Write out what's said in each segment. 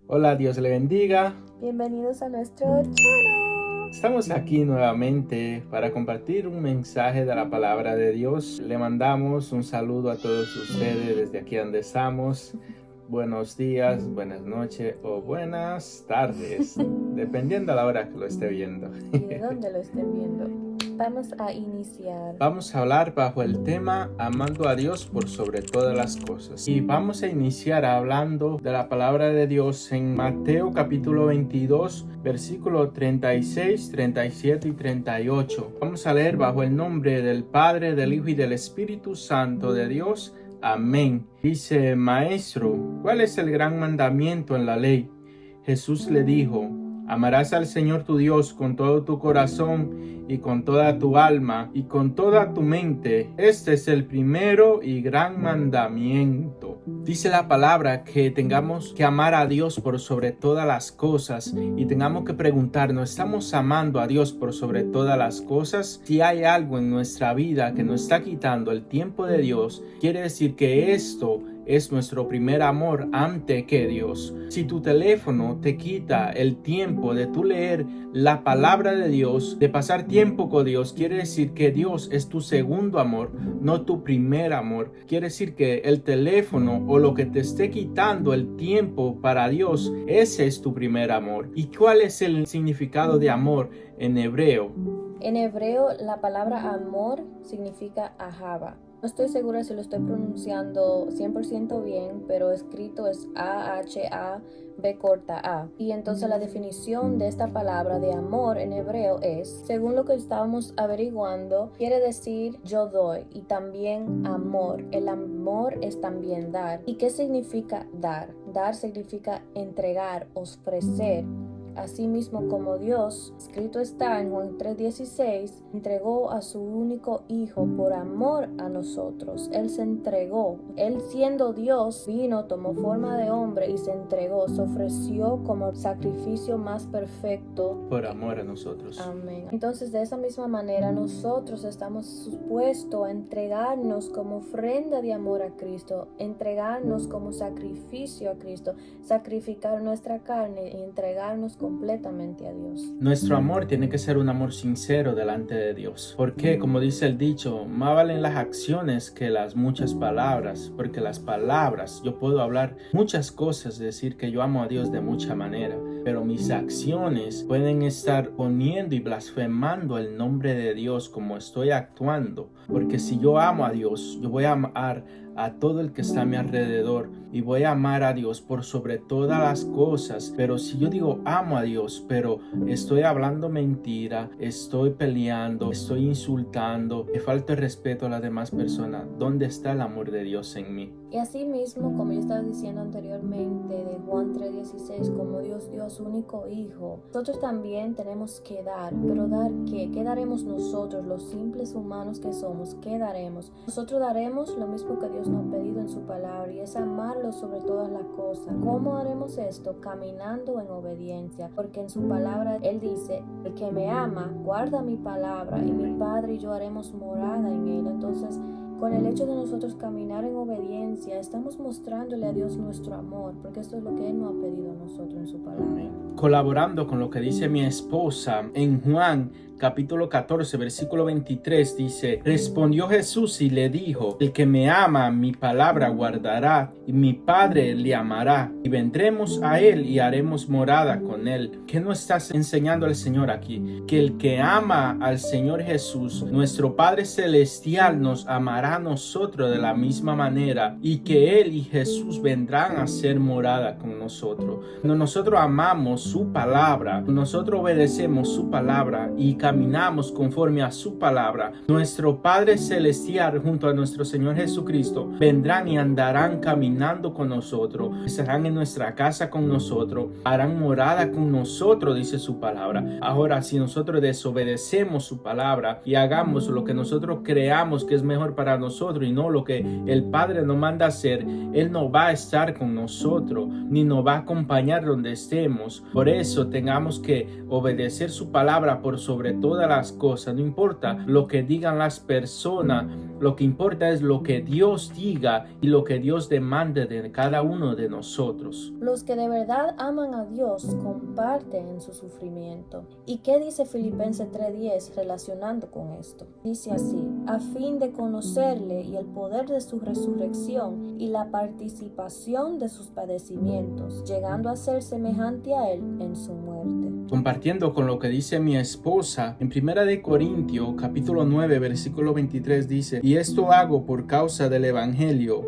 Hola, Dios le bendiga. Bienvenidos a nuestro channel. Estamos aquí nuevamente para compartir un mensaje de la palabra de Dios. Le mandamos un saludo a todos ustedes desde aquí donde estamos. Buenos días, buenas noches o buenas tardes, dependiendo a la hora que lo esté viendo. ¿Y de dónde lo estén viendo? Vamos a iniciar. Vamos a hablar bajo el tema amando a Dios por sobre todas las cosas. Y vamos a iniciar hablando de la palabra de Dios en Mateo capítulo 22, versículos 36, 37 y 38. Vamos a leer bajo el nombre del Padre, del Hijo y del Espíritu Santo de Dios. Amén. Dice: Maestro, ¿cuál es el gran mandamiento en la ley? Jesús le dijo: amarás al Señor tu Dios con todo tu corazón y con toda tu alma y con toda tu mente. Este es el primero y gran mandamiento. Dice la palabra que tengamos que amar a Dios por sobre todas las cosas y tengamos que preguntarnos, ¿estamos amando a Dios por sobre todas las cosas? Si hay algo en nuestra vida que nos está quitando el tiempo de Dios, quiere decir que esto es nuestro primer amor ante que Dios. Si tu teléfono te quita el tiempo de tu leer la palabra de Dios, de pasar tiempo con Dios, quiere decir que Dios es tu segundo amor, no tu primer amor. Quiere decir que el teléfono o lo que te esté quitando el tiempo para Dios, ese es tu primer amor. ¿Y cuál es el significado de amor en hebreo? En hebreo, la palabra amor significa ahava. No estoy segura si lo estoy pronunciando 100% bien, pero escrito es A-H-A-B corta A. Y entonces la definición de esta palabra de amor en hebreo es, según lo que estábamos averiguando, quiere decir yo doy y también amor. El amor es también dar. ¿Y qué significa dar? Dar significa entregar, ofrecer. Asimismo como Dios, escrito está en Juan 3:16, entregó a su único Hijo por amor a nosotros. Él se entregó. Él siendo Dios, vino, tomó forma de hombre y se entregó. Se ofreció como sacrificio más perfecto. Por amor a nosotros. Amén. Entonces, de esa misma manera, nosotros estamos supuestos a entregarnos como ofrenda de amor a Cristo, entregarnos como sacrificio a Cristo, sacrificar nuestra carne y entregarnos completamente a Dios. Nuestro amor tiene que ser un amor sincero delante de Dios. Porque, como dice el dicho, más valen las acciones que las muchas palabras. Porque las palabras, yo puedo hablar muchas cosas, decir que yo amo a Dios de mucha manera, pero mis acciones pueden estar poniendo y blasfemando el nombre de Dios como estoy actuando. Porque si yo amo a Dios, yo voy a amar a todo el que está a mi alrededor y voy a amar a Dios por sobre todas las cosas. Pero si yo digo amo a Dios, pero estoy hablando mentira, estoy peleando, estoy insultando, me falta el respeto a las demás personas, ¿dónde está el amor de Dios en mí? Y así mismo, como yo estaba diciendo anteriormente de Juan 3:16, como Dios dio a su único Hijo, nosotros también tenemos que dar. ¿Pero dar qué? ¿Qué daremos nosotros, los simples humanos que somos? ¿Qué daremos? Nosotros daremos lo mismo que Dios nos ha pedido en su palabra, y es amarlo sobre todas las cosas. ¿Cómo haremos esto? Caminando en obediencia, porque en su palabra Él dice: el que me ama, guarda mi palabra, y mi Padre y yo haremos morada en Él. Entonces, con el hecho de nosotros caminar en obediencia, estamos mostrándole a Dios nuestro amor, porque esto es lo que Él nos ha pedido a nosotros en su palabra. Colaborando con lo que dice mi esposa, en Juan capítulo 14, versículo 23 dice: respondió Jesús y le dijo: el que me ama, mi palabra guardará, y mi Padre le amará, y vendremos a él y haremos morada con él. ¿Qué nos estás enseñando el Señor aquí? Que el que ama al Señor Jesús, nuestro Padre Celestial, nos amará a nosotros de la misma manera, y que Él y Jesús vendrán a ser morada con nosotros. Cuando nosotros amamos su palabra, nosotros obedecemos su palabra y caminamos conforme a su palabra, nuestro Padre Celestial junto a nuestro Señor Jesucristo vendrán y andarán caminando con nosotros, estarán en nuestra casa con nosotros, harán morada con nosotros, dice su palabra. Ahora, si nosotros desobedecemos su palabra y hagamos lo que nosotros creamos que es mejor para nosotros y no lo que el Padre nos manda hacer, Él no va a estar con nosotros, ni nos va a acompañar donde estemos. Por eso tengamos que obedecer su palabra por sobre todas las cosas. No importa lo que digan las personas, lo que importa es lo que Dios diga y lo que Dios demande de cada uno de nosotros. Los que de verdad aman a Dios comparten en su sufrimiento. ¿Y qué dice Filipenses 3:10 relacionando con esto? Dice así: a fin de conocerle y el poder de su resurrección y la participación de sus padecimientos, llegando a ser semejante a él en su muerte. Compartiendo con lo que dice mi esposa, en 1 de Corintios capítulo 9 versículo 23 dice: y esto hago por causa del evangelio,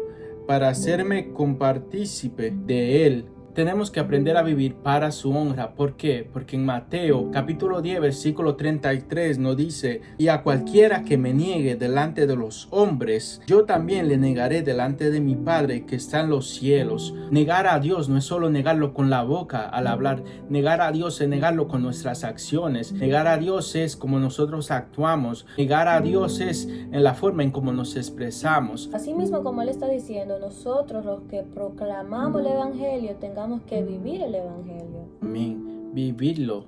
para hacerme compartícipe de él. Tenemos que aprender a vivir para su honra. ¿Por qué? Porque en Mateo capítulo 10 versículo 33 nos dice: y a cualquiera que me niegue delante de los hombres, yo también le negaré delante de mi Padre que está en los cielos. Negar a Dios no es solo negarlo con la boca al hablar. Negar a Dios es negarlo con nuestras acciones. Negar a Dios es como nosotros actuamos. Negar a Dios es en la forma en cómo nos expresamos. Así mismo, como él está diciendo, nosotros los que proclamamos el evangelio tengamos que vivir el evangelio. Amén. Vivirlo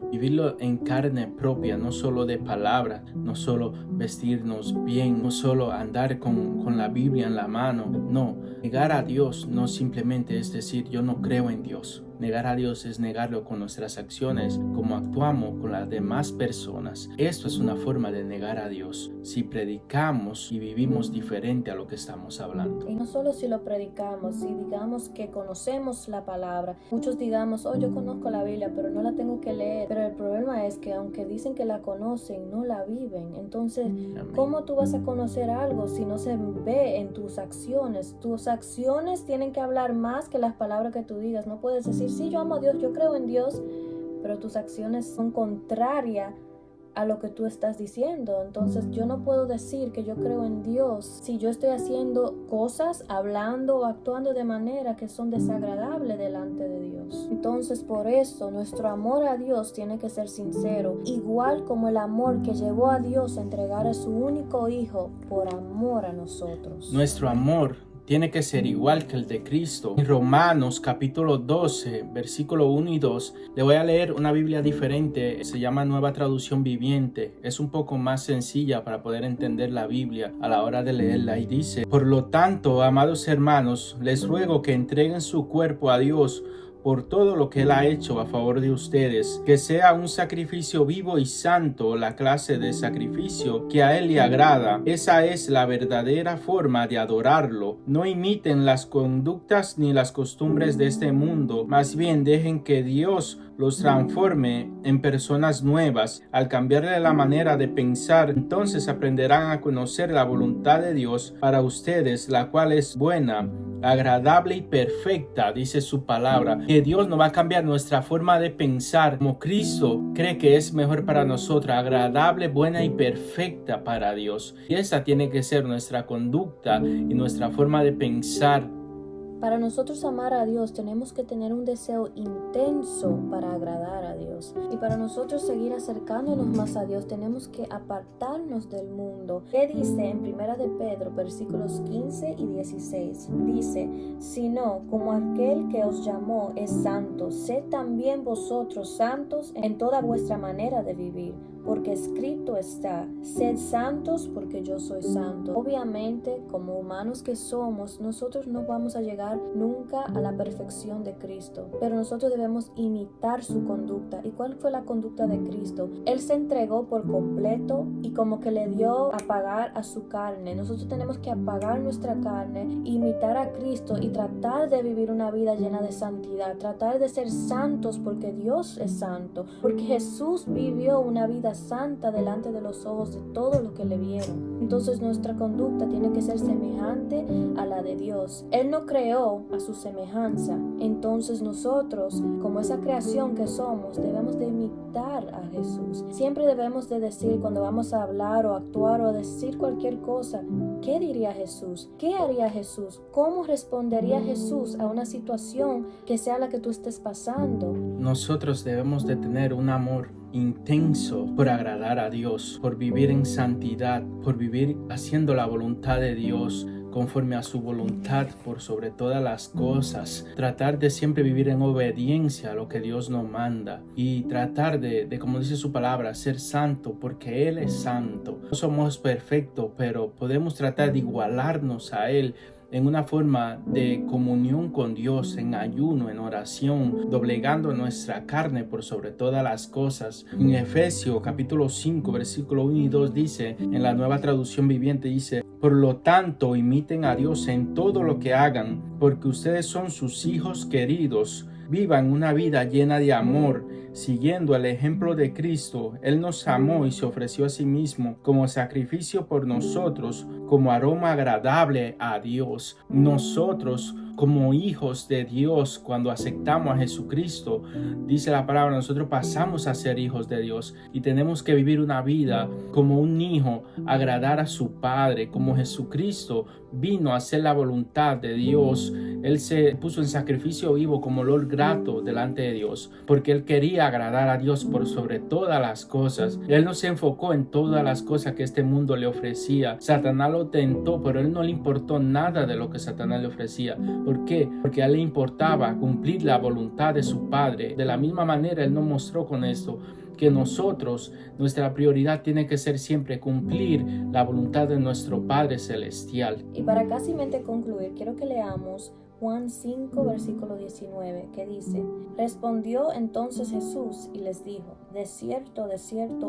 en carne propia, no solo de palabra, no solo vestirnos bien, no solo andar con la Biblia en la mano. No, negar a Dios no simplemente es decir yo no creo en Dios. Negar a Dios es negarlo con nuestras acciones, como actuamos con las demás personas. Esto es una forma de negar a Dios, si predicamos y vivimos diferente a lo que estamos hablando. Y no solo si lo predicamos, si digamos que conocemos la palabra. Muchos digamos: oh, yo conozco la Biblia, pero no la tengo que leer. Pero el problema es que aunque dicen que la conocen, no la viven. Entonces, Amén. ¿cómo tú vas a conocer algo si no se ve en tus acciones? Tus acciones tienen que hablar más que las palabras que tú digas. No puedes decir: sí, yo amo a Dios, yo creo en Dios, pero tus acciones son contrarias a lo que tú estás diciendo. Entonces yo no puedo decir que yo creo en Dios si yo estoy haciendo cosas, hablando o actuando de manera que son desagradables delante de Dios. Entonces por eso nuestro amor a Dios tiene que ser sincero, igual como el amor que llevó a Dios a entregar a su único hijo por amor a nosotros. Nuestro amor tiene que ser igual que el de Cristo. En Romanos capítulo 12, versículo 1 y 2, le voy a leer una Biblia diferente, se llama Nueva Traducción Viviente. Es un poco más sencilla para poder entender la Biblia a la hora de leerla y dice: por lo tanto, amados hermanos, les ruego que entreguen su cuerpo a Dios por todo lo que Él ha hecho a favor de ustedes, que sea un sacrificio vivo y santo, la clase de sacrificio que a Él le agrada. Esa es la verdadera forma de adorarlo. No imiten las conductas ni las costumbres de este mundo, más bien dejen que Dios los transforme en personas nuevas. Al cambiarle la manera de pensar, entonces aprenderán a conocer la voluntad de Dios para ustedes, la cual es buena, agradable y perfecta, dice su palabra. Que Dios no va a cambiar nuestra forma de pensar como Cristo cree que es mejor para nosotros, agradable, buena y perfecta para Dios. Y esa tiene que ser nuestra conducta y nuestra forma de pensar. Para nosotros amar a Dios tenemos que tener un deseo intenso para agradar a Dios. Y para nosotros seguir acercándonos más a Dios tenemos que apartarnos del mundo. ¿Qué dice en 1 de Pedro, versículos 15 y 16? Dice: sino como aquel que os llamó es santo, sed también vosotros santos en toda vuestra manera de vivir. Porque escrito está: sed santos porque yo soy santo. Obviamente, como humanos que somos, nosotros no vamos a llegar nunca a la perfección de Cristo, pero nosotros debemos imitar su conducta. ¿Y cuál fue la conducta de Cristo? Él se entregó por completo y como que le dio a pagar a su carne. Nosotros tenemos que apagar nuestra carne, imitar a Cristo y tratar de vivir una vida llena de santidad, tratar de ser santos porque Dios es santo, porque Jesús vivió una vida santa delante de los ojos de todos los que le vieron. Entonces nuestra conducta tiene que ser semejante a la de Dios. Él no creó a su semejanza. Entonces nosotros, como esa creación que somos, debemos de imitar a Jesús. Siempre debemos de decir, cuando vamos a hablar o actuar o decir cualquier cosa: ¿qué diría Jesús? ¿Qué haría Jesús? ¿Cómo respondería Jesús a una situación que sea la que tú estés pasando? Nosotros debemos de tener un amor intenso por agradar a Dios, por vivir en santidad, por vivir haciendo la voluntad de Dios, conforme a su voluntad por sobre todas las cosas, tratar de siempre vivir en obediencia a lo que Dios nos manda y tratar de como dice su palabra, ser santo porque Él es santo. No somos perfectos, pero podemos tratar de igualarnos a Él en una forma de comunión con Dios, en ayuno, en oración, doblegando nuestra carne por sobre todas las cosas. En Efesios capítulo 5, versículo 1 y 2 dice, en la Nueva Traducción Viviente dice, por lo tanto, imiten a Dios en todo lo que hagan, porque ustedes son sus hijos queridos. Vivan una vida llena de amor, siguiendo el ejemplo de Cristo. Él nos amó y se ofreció a sí mismo como sacrificio por nosotros, como aroma agradable a Dios. Nosotros, como hijos de Dios, cuando aceptamos a Jesucristo, dice la palabra, nosotros pasamos a ser hijos de Dios y tenemos que vivir una vida como un hijo, agradar a su Padre, como Jesucristo vino a hacer la voluntad de Dios. Él se puso en sacrificio vivo como olor grato delante de Dios, porque Él quería agradar a Dios por sobre todas las cosas. Él no se enfocó en todas las cosas que este mundo le ofrecía. Satanás lo tentó, pero Él no le importó nada de lo que Satanás le ofrecía. ¿Por qué? Porque a Él le importaba cumplir la voluntad de su Padre. De la misma manera, Él nos mostró con esto que nosotros, nuestra prioridad tiene que ser siempre cumplir la voluntad de nuestro Padre Celestial. Y para casi concluir, quiero que leamos Juan 5, versículo 19, que dice, respondió entonces Jesús y les dijo, de cierto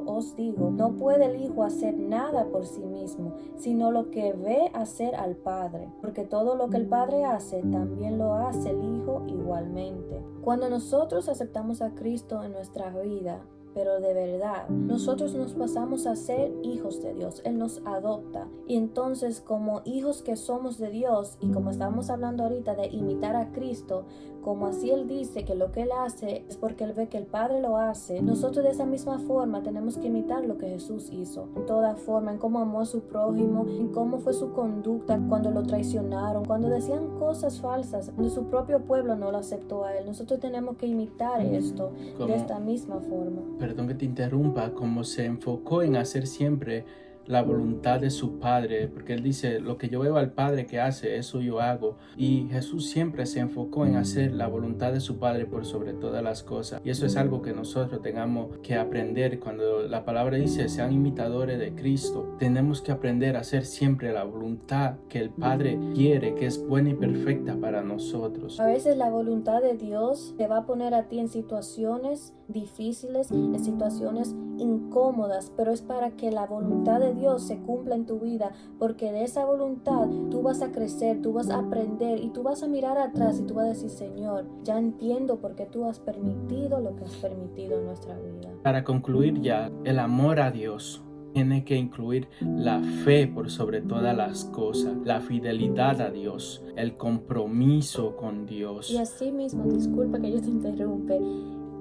os digo, no puede el Hijo hacer nada por sí mismo, sino lo que ve hacer al Padre, porque todo lo que el Padre hace, también lo hace el Hijo igualmente. Cuando nosotros aceptamos a Cristo en nuestra vida, pero de verdad, nosotros nos pasamos a ser hijos de Dios. Él nos adopta. Y entonces, como hijos que somos de Dios, y como estábamos hablando ahorita de imitar a Cristo, como así Él dice que lo que Él hace es porque Él ve que el Padre lo hace, nosotros de esa misma forma tenemos que imitar lo que Jesús hizo. En toda forma, en cómo amó a su prójimo, en cómo fue su conducta cuando lo traicionaron, cuando decían cosas falsas, cuando su propio pueblo no lo aceptó a Él. Nosotros tenemos que imitar esto de esta misma forma. Perdón que te interrumpa, como se enfocó en hacer siempre la voluntad de su Padre, porque Él dice, lo que yo veo al Padre que hace, eso yo hago. Y Jesús siempre se enfocó en hacer la voluntad de su Padre por sobre todas las cosas. Y eso es algo que nosotros tengamos que aprender. Cuando la palabra dice, sean imitadores de Cristo, tenemos que aprender a hacer siempre la voluntad que el Padre quiere, que es buena y perfecta para nosotros. A veces la voluntad de Dios te va a poner a ti en situaciones difíciles, en situaciones incómodas, pero es para que la voluntad de Dios se cumpla en tu vida, porque de esa voluntad tú vas a crecer, tú vas a aprender y tú vas a mirar atrás y tú vas a decir, Señor, ya entiendo por qué tú has permitido lo que has permitido en nuestra vida. Para concluir ya, el amor a Dios tiene que incluir la fe por sobre todas las cosas, la fidelidad a Dios, el compromiso con Dios. Y así mismo, disculpa que yo te interrumpe,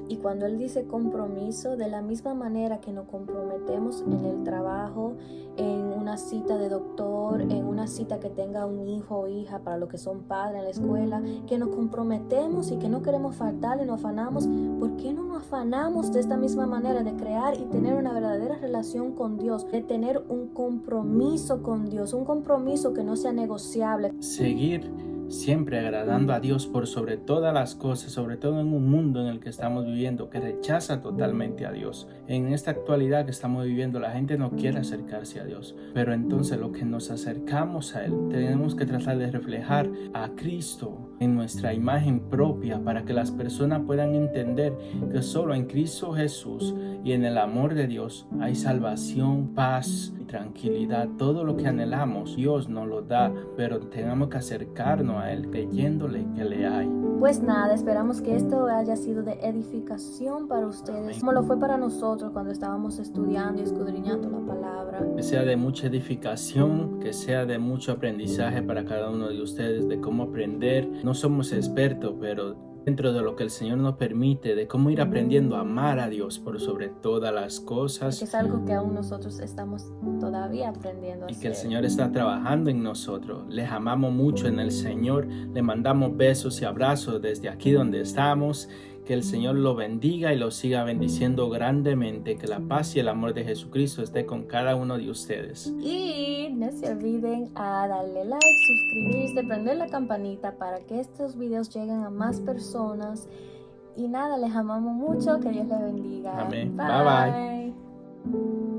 y cuando Él dice compromiso, de la misma manera que nos comprometemos en el trabajo, en una cita de doctor, en una cita que tenga un hijo o hija para los que son padres en la escuela, que nos comprometemos y que no queremos faltar y nos afanamos, ¿por qué no nos afanamos de esta misma manera de crear y tener una verdadera relación con Dios, de tener un compromiso con Dios, un compromiso que no sea negociable? Seguir siempre agradando a Dios por sobre todas las cosas, sobre todo en un mundo en el que estamos viviendo que rechaza totalmente a Dios. En esta actualidad que estamos viviendo, la gente no quiere acercarse a Dios, pero entonces lo que nos acercamos a Él, tenemos que tratar de reflejar a Cristo en nuestra imagen propia para que las personas puedan entender que solo en Cristo Jesús y en el amor de Dios hay salvación, paz y tranquilidad. Todo lo que anhelamos Dios nos lo da, pero tenemos que acercarnos a Él creyéndole que le hay. Pues nada, esperamos que esto haya sido de edificación para ustedes, como lo fue para nosotros cuando estábamos estudiando y escudriñando la palabra. Que sea de mucha edificación, que sea de mucho aprendizaje para cada uno de ustedes, de cómo aprender. No somos expertos, pero dentro de lo que el Señor nos permite, de cómo ir aprendiendo a amar a Dios por sobre todas las cosas. Que es algo que aún nosotros estamos todavía aprendiendo a hacer. Y que el Señor está trabajando en nosotros. Les amamos mucho en el Señor. Le mandamos besos y abrazos desde aquí donde estamos. Que el Señor lo bendiga y lo siga bendiciendo grandemente. Que la paz y el amor de Jesucristo esté con cada uno de ustedes. Y no se olviden a darle like, suscribirse, prender la campanita para que estos videos lleguen a más personas. Y nada, les amamos mucho. Que Dios les bendiga. Amén. Bye. Bye.